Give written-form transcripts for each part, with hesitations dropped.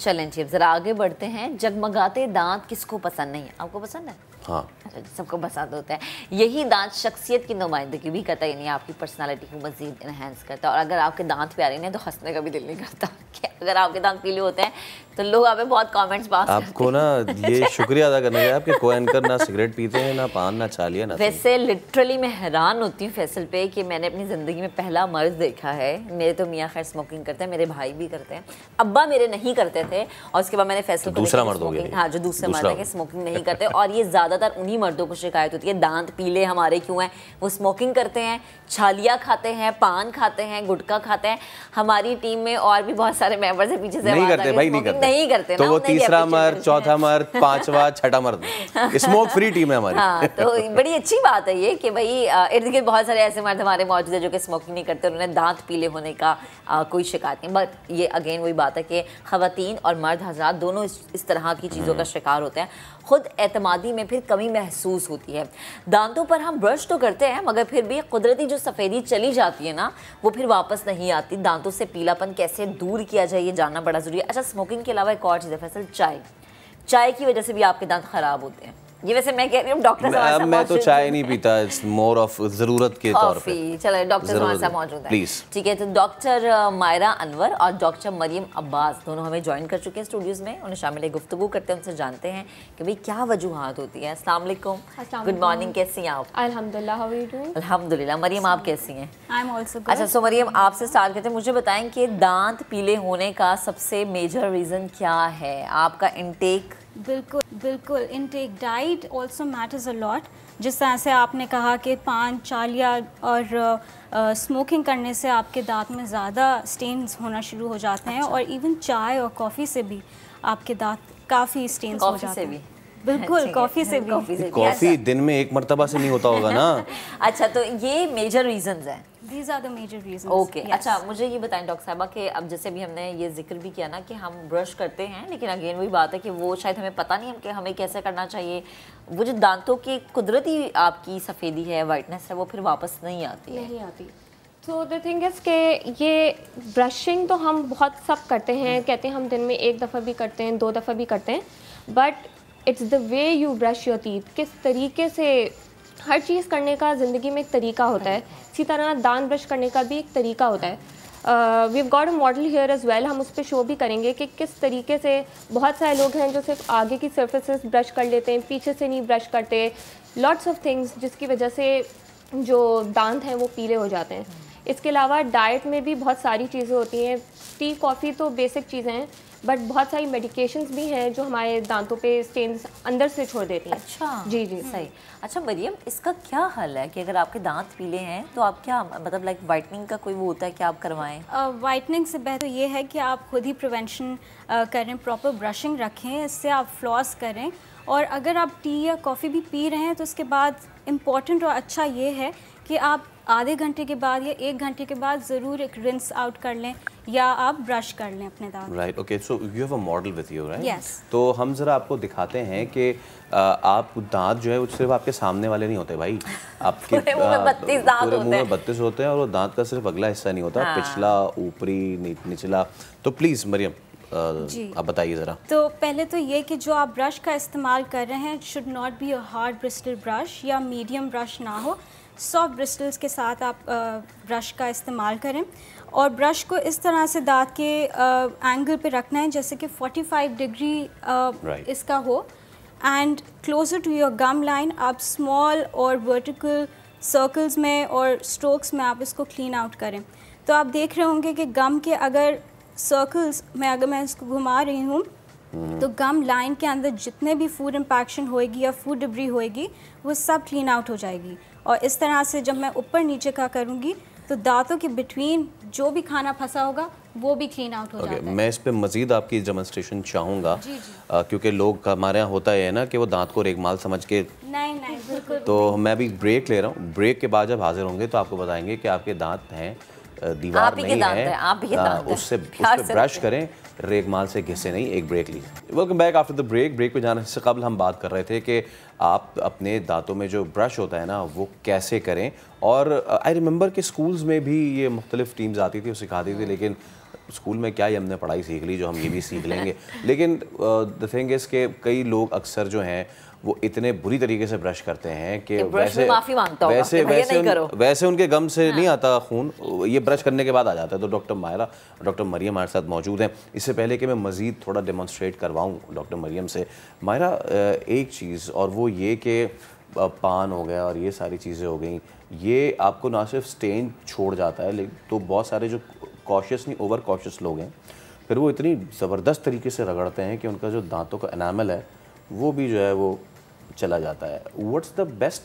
चलें जी, जरा आगे बढ़ते हैं। जगमगाते दांत किसको पसंद नहीं है? आपको पसंद है? हाँ, अच्छा, सबको पसंद होता है। यही दांत शख्सियत की नुमाइंदगी भी करता है, यानी आपकी पर्सनालिटी को मजीद इन्हेंस करता है। और अगर आपके दांत प्यारे नहीं तो हंसने का भी दिल नहीं करता कि अगर आपके दांत पीले होते हैं तो लोग आप पे बहुत कमेंट्स पास करते हैं। आपको ना ये शुक्रिया अदा करना चाहिए आपके को-एंकर ना सिगरेट पीते हैं, ना पान, ना चालिया, ना। वैसे लिटरली मैं हैरान होती हूँ फैसल पे कि मैंने अपनी ज़िंदगी में पहला मर्द देखा है। मेरे तो मियाँ खैर स्मोकिंग करते हैं, मेरे भाई भी करते हैं, अब्बा मेरे नहीं करते थे। और उसके बाद मैंने फैसल को दूसरा मर्द हो गया। हाँ, जो दूसरे मर्द है कि स्मोकिंग नहीं करते। और ये ज़्यादातर उन्हीं मर्दों को शिकायत होती है, दांत पीले हमारे क्यों हैं। वो स्मोकिंग करते हैं, छालिया खाते हैं, पान खाते हैं, गुटखा खाते हैं। हमारी टीम में और भी बहुत सारे मेंबर्स हैं, पीछे से नहीं करते भाई, नहीं करते तो वो तीसरा मर्द, चौथा मर्द, पांचवा, छठा मर्द, स्मोक फ्री टीम है हमारी। हाँ, तो बड़ी अच्छी बात है ये कि भाई इर्द गिर्द बहुत सारे ऐसे मर्द हमारे मौजूद है जो कि स्मोकिंग नहीं करते, उन्हें दांत पीले होने का कोई शिकायत नहीं। बट ये अगेन वही बात है कि ख़वातीन और मर्द हज़रात दोनों इस तरह की चीज़ों का शिकार होते हैं। खुद एतमादी में फिर कमी महसूस होती है। दांतों पर हम ब्रश तो करते हैं मगर फिर भी कुदरती जो सफ़ेदी चली जाती है ना, वो फिर वापस नहीं आती। दांतों से पीलापन कैसे दूर किया जाए ये जानना बड़ा ज़रूरी है। अच्छा, स्मोकिंग के अलावा एक और चीज़ है फैसल, चाय की वजह से भी आपके दांत ख़राब होते हैं। ये वैसे मैं कह रही हूँ डॉक्टर मैं तो चाय नहीं पीता, इट्स मोर ऑफ ज़रूरत के तौर पे। चलो डॉक्टर हमारे साथ मौजूद है, प्लीज। ठीक है। तो डॉक्टर मायरा अनवर और डॉक्टर मरियम अब्बास दोनों हमें ज्वाइन कर चुके हैं स्टूडियोज में। उन्हें शामिल गुफ्तगू करते हैं, उनसे जानते हैं कि भाई क्या वजूहात होती है। अस्सलाम वालेकुम, गुड मॉर्निंग, कैसी हैं आप? अल्हम्दुलिल्लाह, हाउ आर यू डूइंग? अल्हम्दुलिल्लाह। मरियम आप कैसी हैं? I am also good. अच्छा, सो मरियम आपसे स्टार्ट करते हैं। मुझे बताएं कि दांत पीले होने का सबसे मेजर रीज़न क्या है? आपका इनटेक? बिल्कुल intake, diet also matters a lot. जिस तरह से आपने कहा कि पान, चालिया और स्मोकिंग करने से आपके दांत में ज़्यादा स्टेन्स होना शुरू हो जाते हैं। और इवन चाय और कॉफ़ी से भी आपके दांत काफ़ी स्टेन्स हो जाते हैं। बिल्कुल, कॉफ़ी से भी। कॉफ़ी दिन में एक मरतबा से नहीं होता होगा ना। अच्छा, तो ये मेजर रीजंस हैं। These are the major reasons. Okay, अच्छा मुझे ये बताएं डॉक्टर साहबा कि अब जैसे भी हमने ये जिक्र भी किया ना कि हम ब्रश करते हैं, लेकिन अगेन वही बात है कि वो शायद हमें पता नहीं है कि हमें कैसे करना चाहिए। वो जो दांतों की कुदरती आपकी सफ़ेदी है, वाइटनेस है, वो फिर वापस नहीं आती है। तो द थिंग इज़ कि ये ब्रशिंग तो हम बहुत सब करते हैं, कहते हैं हम दिन में एक दफ़ा भी करते हैं, 2 दफ़ा भी करते हैं, but it's the way you brush your teeth. किस तरीके से हर चीज़ करने का ज़िंदगी में एक तरीका होता है, इसी तरह दांत ब्रश करने का भी एक तरीका होता है। We have got a model here as well, हम उस पर शो भी करेंगे कि किस तरीके से बहुत सारे लोग हैं जो सिर्फ आगे की सर्फेसेस ब्रश कर लेते हैं, पीछे से नहीं ब्रश करते, लॉट्स ऑफ थिंग्स जिसकी वजह से जो दांत हैं वो पीले हो जाते हैं। इसके अलावा डाइट में भी बहुत सारी चीज़ें होती हैं। टी, कॉफ़ी तो बेसिक चीज़ें हैं, बट बहुत सारी मेडिकेशंस भी हैं जो हमारे दांतों पे स्टेन्स अंदर से छोड़ देती हैं। अच्छा, जी सही। अच्छा मरियम, इसका क्या हल है कि अगर आपके दांत पीले हैं तो आप क्या मतलब लाइक वाइटनिंग का कोई वो होता है कि आप करवाएं? वाइटनिंग से बेहतर ये है कि आप खुद ही प्रिवेंशन करें, प्रॉपर ब्रशिंग रखें, इससे आप फ्लॉस करें। और अगर आप टी या कॉफ़ी भी पी रहे हैं तो उसके बाद इम्पॉर्टेंट और अच्छा ये है कि आप आधे घंटे के बाद या 1 घंटे के बाद ज़रूर एक रिंस आउट कर लें या आप ब्रश कर लें अपने दांत। Right, okay, so you have a model with you, right? Yes. तो हम ज़रा आपको दिखाते हैं कि आप दांत जो है वो सिर्फ आपके सामने वाले नहीं होते भाई, आपके पूरे मुंह में 32 दांत होते हैं। 32 होते हैं और वो दांत का सिर्फ अगला हिस्सा नहीं होता, पिछला, ऊपरी, निचला। तो प्लीज़ मरियम आप बताइए ज़रा। तो पहले तो ये कि जो आप ब्रश का इस्तेमाल कर रहे हैं should not be a hard Bristol brush, या मीडियम ब्रश ना हो, सॉफ्ट ब्रिस्टल्स के साथ आप ब्रश का इस्तेमाल करें। और ब्रश को इस तरह से दांत के एंगल पे रखना है जैसे कि 45 डिग्री इसका हो, and closer to your gum line. आप स्मॉल और वर्टिकल सर्कल्स में और स्ट्रोक्स में आप इसको क्लीन आउट करें। तो आप देख रहे होंगे कि गम के अगर सर्कल्स में अगर मैं इसको घुमा रही हूँ तो गम लाइन के अंदर जितने भी फूड इम्पैक्शन होएगी या फूड डिब्री होएगी वो सब क्लीन आउट हो जाएगी। और इस तरह से जब मैं ऊपर नीचे का करूँगी तो दांतों के बिटवीन जो भी खाना फंसा होगा वो भी क्लीन आउट हो जाता है। मैं इस पे मज़ीद आपकी डेमोन्स्ट्रेशन चाहूँगा, क्योंकि लोग हमारे यहाँ होता है ना कि वो दांत को रेगमाल समझ के नहीं बिल्कुल। तो मैं अभी ब्रेक ले रहा हूँ, ब्रेक के बाद जब हाजिर होंगे तो आपको बताएंगे कि आपके दांत हैं, दीवार नहीं है, उससे ब्रश करें, रेगमाल से घिसे नहीं। एक ब्रेक लीजिए। Welcome back after the break. Break पे जाने से कबल हम बात कर रहे थे कि आप अपने दांतों में जो ब्रश होता है ना वो कैसे करें। और आई रिमेंबर कि स्कूल्स में भी ये मुख्तलिफ टीम्स आती थी और सिखाती थी, लेकिन स्कूल में क्या ही हमने पढ़ाई सीख ली जो हम ये भी सीख लेंगे। लेकिन द थिंग इज़ के कई लोग अक्सर जो हैं वो इतने बुरी तरीके से ब्रश करते हैं कि वैसे उनके गम से नहीं आता खून, ये ब्रश करने के बाद आ जाता है। तो डॉक्टर मायरा, डॉक्टर मरियम हमारे साथ मौजूद हैं। इससे पहले कि मैं मज़ीद थोड़ा डेमोन्स्ट्रेट करवाऊँ डॉक्टर मरियम से, मायरा एक चीज़ और वो ये कि पान हो गया और ये सारी चीज़ें हो गई, ये आपको ना सिर्फ स्टेन छोड़ जाता है, लेकिन तो बहुत सारे जो कॉशियस नहीं ओवर कॉशियस लोग हैं फिर वो इतनी ज़बरदस्त तरीके से रगड़ते हैं कि उनका जो दांतों का एनामल है वो भी जो है वो चला जाता है। What's the best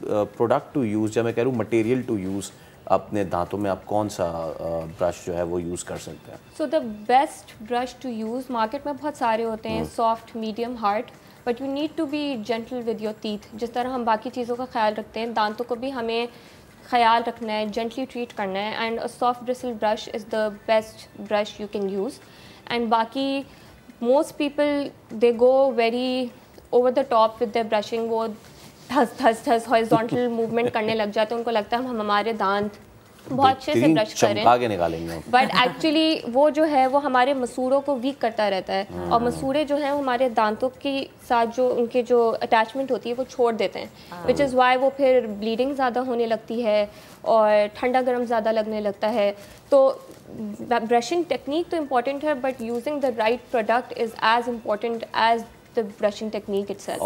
product to use, या मैं कह रहा हूँ मटेरियल टू यूज़, अपने दांतों में आप कौन सा ब्रश जो है वो यूज़ कर सकते हैं? So the best brush to use, market में बहुत सारे होते हैं, soft, medium, hard, but you need to be gentle with your teeth. जिस तरह हम बाकी चीज़ों का ख्याल रखते हैं, दांतों को भी हमें ख्याल रखना है, जेंटली ट्रीट करना है। And a soft bristle brush is the best brush you can use. And बाकी most people they go very over the top with the brushing, वो धस धस धस हॉरिजॉन्टल मूवमेंट करने लग जाते हैं। उनको लगता है हम हमारे दांत बहुत अच्छे से ब्रश करें, बट एक्चुअली वो जो है वो हमारे मसूड़ों को वीक करता रहता है। और मसूड़े जो हैं हमारे दांतों के साथ जो उनके जो अटैचमेंट होती है वो छोड़ देते हैं, विच इज़ वाई वो फिर ब्लीडिंग ज़्यादा होने लगती है और ठंडा गर्म ज़्यादा लगने लगता है। तो ब्रशिंग टेक्निक तो इम्पॉर्टेंट है, but using the right product is as important as the brushing technique itself.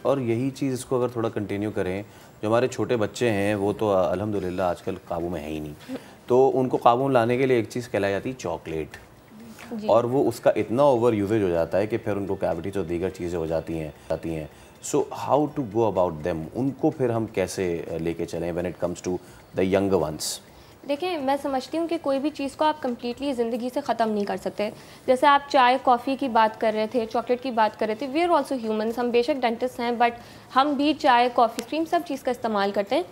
और यही चीज़ इसको अगर थोड़ा कंटिन्यू करें, जो हमारे छोटे बच्चे हैं वो तो अल्हम्दुलिल्लाह आजकल काबू में है ही नहीं, तो उनको काबू में लाने के लिए एक चीज़ कहलाई जाती है चॉकलेट, और वो उसका इतना ओवर यूजेज हो जाता है कि फिर उनको कैविटीज और दीगर चीज़ें हो जाती हैं। So how to go about them, उनको फिर हम कैसे लेके चलें when it comes to the younger ones? देखिए, मैं समझती हूँ कि कोई भी चीज़ को आप कम्प्लीटली ज़िंदगी से ख़त्म नहीं कर सकते। जैसे आप चाय कॉफ़ी की बात कर रहे थे, चॉकलेट की बात कर रहे थे, वी आर ऑल्सो ह्यूमन्स। हम बेशक डेंटिस्ट हैं, बट हम भी चाय कॉफ़ी क्रीम सब चीज़ का इस्तेमाल करते हैं।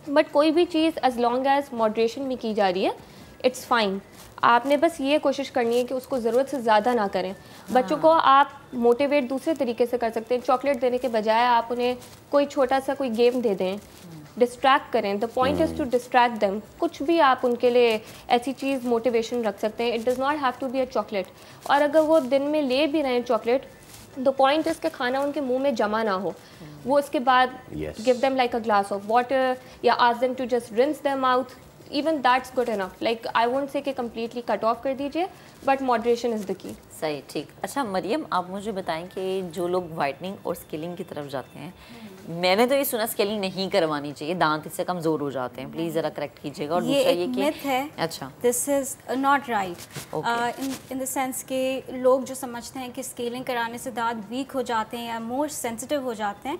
बट कोई भी चीज़ एज़ लॉन्ग एज़ मॉडरेशन में की जा रही है, इट्स फ़ाइन। आपने बस ये कोशिश करनी है कि उसको ज़रूरत से ज़्यादा ना करें। बच्चों को आप मोटिवेट दूसरे तरीके से कर सकते हैं। चॉकलेट देने के बजाय आप उन्हें कोई छोटा सा कोई गेम दे दें, डिस्ट्रैक्ट करें। The point is to distract them. कुछ भी आप उनके लिए ऐसी चीज़ मोटिवेशन रख सकते हैं। It does not have to be a chocolate. और अगर वो दिन में ले भी रहे हैं चॉकलेट, द पॉइंट इज़ कि खाना उनके मुंह में जमा ना हो। वो इसके बाद give them like a glass of water, या ask them to just rinse their mouth. Even that's good enough. Like I won't say कि कम्प्लीटली कट ऑफ कर दीजिए, but moderation is the key. सही, ठीक। अच्छा मरियम, आप मुझे बताएं कि जो लोग वाइटनिंग और स्केलिंग की तरफ जाते हैं, मैंने तो ये सुना स्केलिंग नहीं करवानी चाहिए, दांत इससे कमज़ोर हो जाते हैं, प्लीज़ ज़रा करेक्ट कीजिएगा। और ये एक मिथ है। अच्छा, this is not right in the sense के लोग जो समझते हैं कि स्केलिंग कराने से दांत वीक हो जाते हैं या मोर सेंसिटिव हो जाते हैं,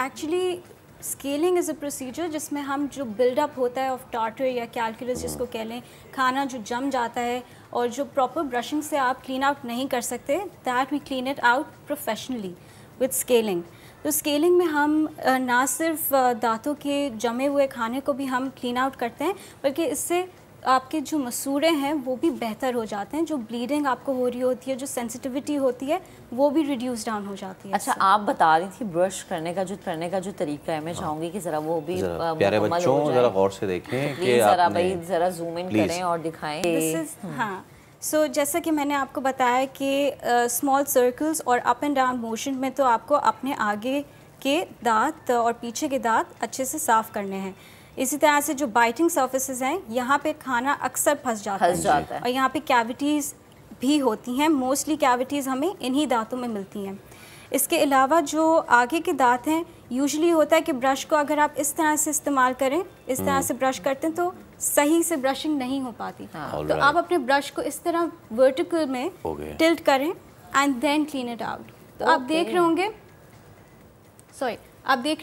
actually scaling is a procedure जिसमें हम जो बिल्डअप होता है ऑफ टार्टर या कैलकुलस जिसको कह लें, खाना जो जम जाता है और जो प्रॉपर ब्रशिंग से आप क्लीन आउट नहीं कर सकते, that we clean it out professionally with scaling. तो स्केलिंग में हम ना सिर्फ दांतों के जमे हुए खाने को भी हम क्लीन आउट करते हैं, बल्कि इससे आपके जो मसूड़े हैं वो भी बेहतर हो जाते हैं। जो ब्लीडिंग आपको हो रही होती है, जो सेंसिटिविटी होती है, वो भी रिड्यूस डाउन हो जाती है। अच्छा, आप बता रही थी ब्रश करने का जो तरीका है, मैं चाहूँगी कि ज़रा वो भी प्यारे बच्चों ज़रा गौर से देखें कि ज़रा भाई ज़रा जूम इन करें और दिखाएं। हाँ, सो जैसा कि मैंने आपको बताया कि स्मॉल सर्कल्स और अप एंड डाउन मोशन में तो आपको अपने आगे के दांत और पीछे के दांत अच्छे से साफ़ करने हैं। इसी तरह से जो बाइटिंग सर्फेसेस हैं, यहाँ पे खाना अक्सर फंस जाता है और यहाँ पे कैविटीज़ भी होती हैं। मोस्टली कैविटीज़ हमें इन्हीं दांतों में मिलती हैं। इसके अलावा जो आगे के दांत हैं, यूजुअली होता है कि ब्रश को अगर आप इस तरह से इस्तेमाल करें, इस तरह से ब्रश करते हैं, तो सही से ब्रशिंग नहीं हो पाती। तो आप अपने ब्रश को इस तरह वर्टिकल में टिल्ट करें and then clean it out. तो आप देख रहे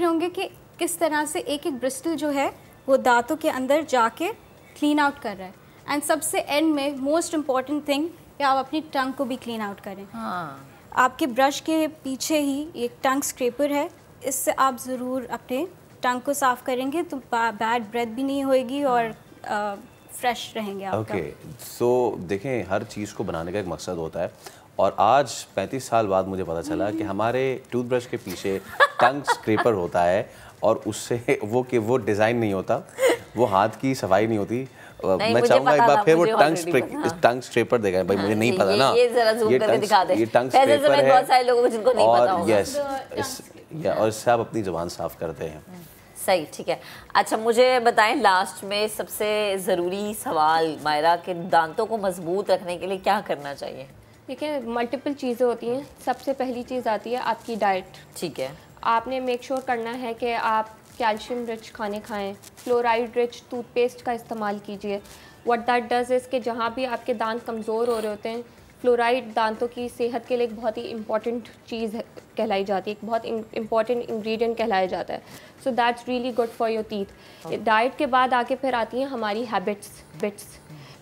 होंगे कि किस तरह से एक एक ब्रिस्टल जो है वो दांतों के अंदर जाके क्लीन आउट कर रहा है। एंड सबसे एंड में मोस्ट इम्पॉर्टेंट थिंग कि आप अपनी टंग को भी क्लीन आउट करें। आपके ब्रश के पीछे ही एक टंग स्क्रैपर है, इससे आप ज़रूर अपने टंग को साफ़ करेंगे तो बैड ब्रेथ भी नहीं होएगी और फ्रेश रहेंगे आप। ओके, सो देखें, हर चीज़ को बनाने का एक मकसद होता है, और आज 35 साल बाद मुझे पता चला कि हमारे टूथब्रश के पीछे टंग स्क्रैपर होता है, और उससे वो डिज़ाइन नहीं होता, वो हाथ की सफाई नहीं होती, मैं चाहूंगा एक बार फिर वो टंग स्क्रैपर देगा भाई, मुझे नहीं पता ना, ये जरा जूम करके दिखा दे। ये टंग स्क्रैपर है, बहुत सारे लोगों को जिनको नहीं पता होगा। यस, और इससे आप अपनी जुबान साफ करते हैं। सही, ठीक है। अच्छा मुझे बताएं लास्ट में सबसे ज़रूरी सवाल मायरा के दांतों को मजबूत रखने के लिए क्या करना चाहिए? देखिए मल्टीपल चीज़ें होती हैं। सबसे पहली चीज़ आती है आपकी डाइट। ठीक है, आपने मेक श्योर करना है कि आप कैल्शियम रिच खाने खाएं, फ्लोराइड रिच टूथपेस्ट का इस्तेमाल कीजिए। व्हाट दैट डज इज़ कि जहाँ भी आपके दांत कमज़ोर हो रहे होते हैं, फ्लोराइड दांतों की सेहत के लिए एक बहुत ही इंपॉर्टेंट चीज़ कहलाई जाती है, एक बहुत इंपॉर्टेंट इंग्रेडिएंट कहलाया जाता है। So that's really good for your teeth. Diet के बाद आके फिर आती हैं हमारी बिट्स,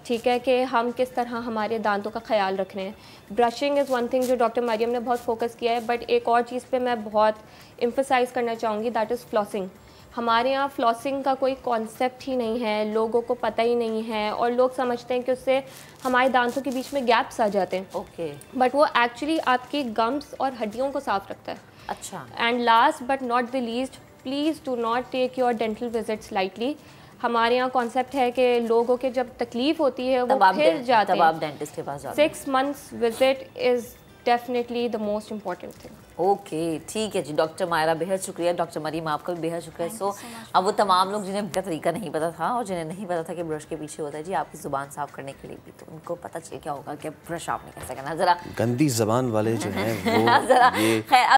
ठीक है, कि हम किस तरह हमारे दांतों का ख्याल रख रहे हैं। ब्रशिंग इज़ वन थिंग जो डॉक्टर मरियम ने बहुत फोकस किया है, बट एक और चीज़ पे मैं बहुत एम्फसाइज़ करना चाहूँगी, दैट इज़ फ्लॉसिंग। हमारे यहाँ फ्लॉसिंग का कोई कॉन्सेप्ट ही नहीं है, लोगों को पता ही नहीं है, और लोग समझते हैं कि उससे हमारे दांतों के बीच में गैप्स आ जाते हैं। ओके, बट वो एक्चुअली आपकी गम्स और हड्डियों को साफ रखता है। अच्छा। And last but not the least, please do not take your dental visits lightly. हमारे यहाँ कॉन्सेप्ट है कि लोगों के जब तकलीफ होती है वो फिर जाते हैं, तब आप डेंटिस्ट के पास जाते हैं। 6 months visit is definitely the most important thing. Okay, ठीक है जी। डॉक्टर मायरा बेहद शुक्रिया, डॉक्टर मरीम आपका भी बेहद शुक्रिया। सो अब वो तमाम लोग जिन्हें का तरीका नहीं पता था और जिन्हें नहीं पता था कि ब्रश के पीछे होता है जी आपकी ज़ुबान साफ करने के लिए भी, तो उनको पता चल क्या होगा कि ब्रश आपने कैसे करना। ज़रा गंदी ज़बान वाले जो हैं वो ज़रा खैर